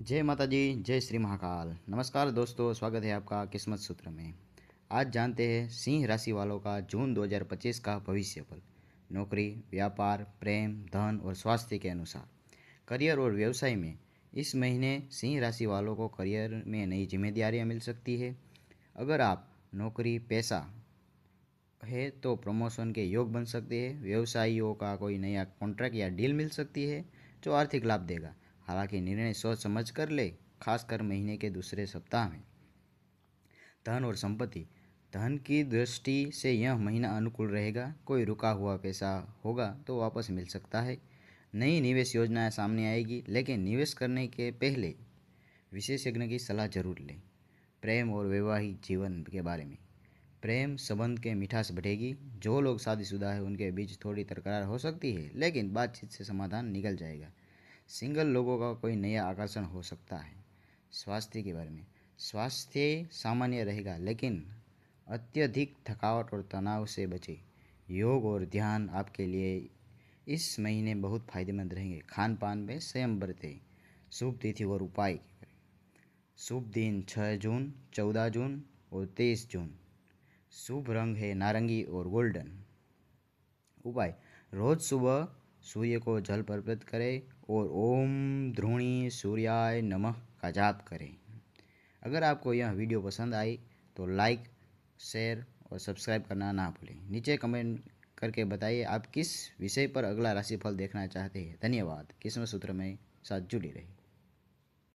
जय माता जी, जय श्री महाकाल। नमस्कार दोस्तों, स्वागत है आपका किस्मत सूत्र में। आज जानते हैं सिंह राशि वालों का जून 2025 का भविष्य फल। नौकरी, व्यापार, प्रेम, धन और स्वास्थ्य के अनुसार। करियर और व्यवसाय में इस महीने सिंह राशि वालों को करियर में नई जिम्मेदारियां मिल सकती है। अगर आप नौकरी पेशा है तो प्रमोशन के योग बन सकते हैं। व्यवसायियों का कोई नया कॉन्ट्रैक्ट या डील मिल सकती है जो आर्थिक लाभ देगा। हालांकि निर्णय सोच समझ कर ले, खासकर महीने के दूसरे सप्ताह में। धन और संपत्ति। धन की दृष्टि से यह महीना अनुकूल रहेगा। कोई रुका हुआ पैसा होगा तो वापस मिल सकता है। नई निवेश योजनाएं सामने आएगी, लेकिन निवेश करने के पहले विशेषज्ञ की सलाह जरूर लें। प्रेम और वैवाहिक जीवन के बारे में। प्रेम संबंध के मिठास बढ़ेगी। जो लोग शादीशुदा है उनके बीच थोड़ी तकरार हो सकती है, लेकिन बातचीत से समाधान निकल जाएगा। सिंगल लोगों का कोई नया आकर्षण हो सकता है। स्वास्थ्य के बारे में। स्वास्थ्य सामान्य रहेगा, लेकिन अत्यधिक थकावट और तनाव से बचें। योग और ध्यान आपके लिए इस महीने बहुत फायदेमंद रहेंगे। खान पान में संयम बरतें। शुभ तिथि और उपाय। शुभ दिन 6 जून, 14 जून और 23 जून। शुभ रंग है नारंगी और गोल्डन। उपाय। रोज सुबह सूर्य को जल अर्पित करें और ओम ध्रुणी सूर्याय नमः का जाप करें। अगर आपको यह वीडियो पसंद आई तो लाइक, शेयर और सब्सक्राइब करना ना भूलें। नीचे कमेंट करके बताइए आप किस विषय पर अगला राशिफल देखना चाहते हैं। धन्यवाद। किस्मत सूत्र में साथ जुड़ी रही।